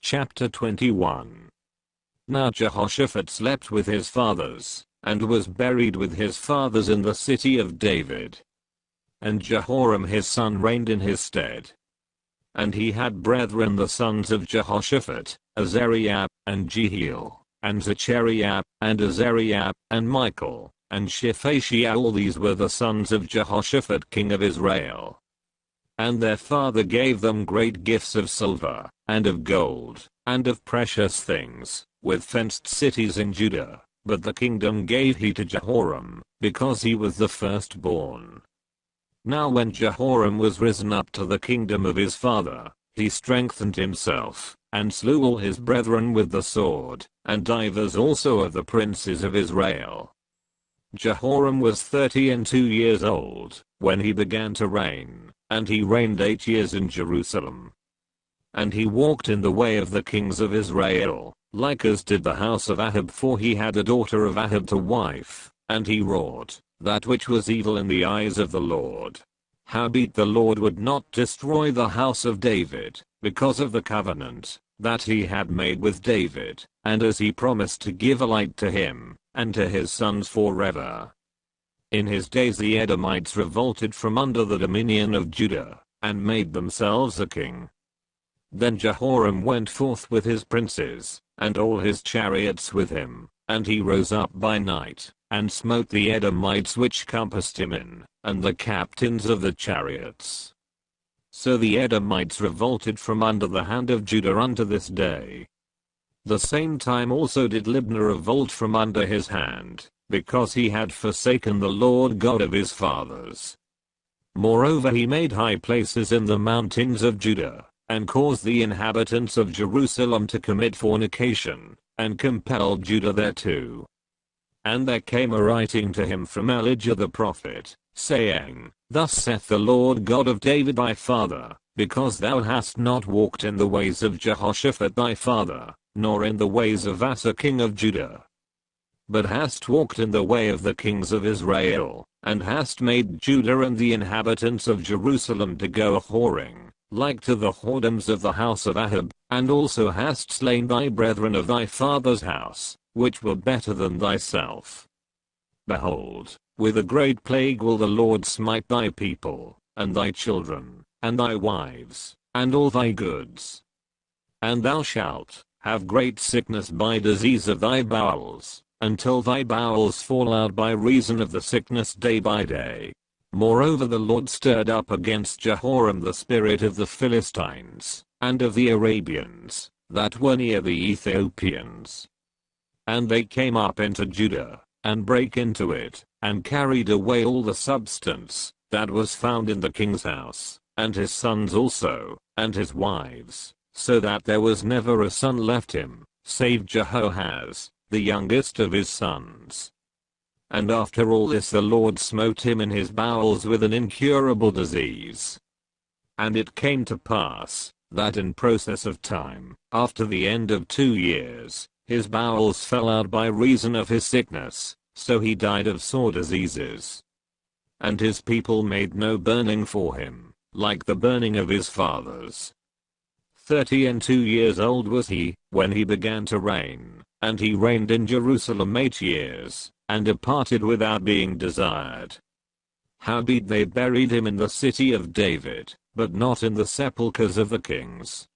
Chapter 21. Now Jehoshaphat slept with his fathers, and was buried with his fathers in the city of David. And Jehoram his son reigned in his stead. And he had brethren the sons of Jehoshaphat, Azariah, and Jehiel, and Zechariah, and Azariah, and Michael, and Shephatiah. All these were the sons of Jehoshaphat king of Israel. And their father gave them great gifts of silver, and of gold, and of precious things, with fenced cities in Judah. But the kingdom gave he to Jehoram, because he was the firstborn. Now when Jehoram was risen up to the kingdom of his father, he strengthened himself, and slew all his brethren with the sword, and divers also of the princes of Israel. Jehoram was 32 years old, when he began to reign, and he reigned 8 years in Jerusalem. And he walked in the way of the kings of Israel, like as did the house of Ahab, for he had a daughter of Ahab to wife, and he wrought that which was evil in the eyes of the Lord. Howbeit the Lord would not destroy the house of David, because of the covenant that he had made with David, and as he promised to give a light to him, and to his sons forever. In his days the Edomites revolted from under the dominion of Judah, and made themselves a king. Then Jehoram went forth with his princes, and all his chariots with him, and he rose up by night, and smote the Edomites which compassed him in, and the captains of the chariots. So the Edomites revolted from under the hand of Judah unto this day. The same time also did Libnah revolt from under his hand, because he had forsaken the Lord God of his fathers. Moreover he made high places in the mountains of Judah, and caused the inhabitants of Jerusalem to commit fornication, and compelled Judah thereto. And there came a writing to him from Elijah the prophet, saying, Thus saith the Lord God of David thy father, because thou hast not walked in the ways of Jehoshaphat thy father, nor in the ways of Asa king of Judah, but hast walked in the way of the kings of Israel, and hast made Judah and the inhabitants of Jerusalem to go a-whoring, like to the whoredoms of the house of Ahab, and also hast slain thy brethren of thy father's house, which were better than thyself. Behold, with a great plague will the Lord smite thy people, and thy children, and thy wives, and all thy goods. And thou shalt have great sickness by disease of thy bowels, until thy bowels fall out by reason of the sickness day by day. Moreover the Lord stirred up against Jehoram the spirit of the Philistines, and of the Arabians, that were near the Ethiopians. And they came up into Judah, and brake into it, and carried away all the substance that was found in the king's house, and his sons also, and his wives, so that there was never a son left him, save Jehoahaz, the youngest of his sons. And after all this the Lord smote him in his bowels with an incurable disease. And it came to pass, that in process of time, after the end of 2 years, his bowels fell out by reason of his sickness, so he died of sore diseases. And his people made no burning for him, like the burning of his fathers. 32 years old was he, when he began to reign, and he reigned in Jerusalem 8 years, and departed without being desired. Howbeit they buried him in the city of David, but not in the sepulchres of the kings.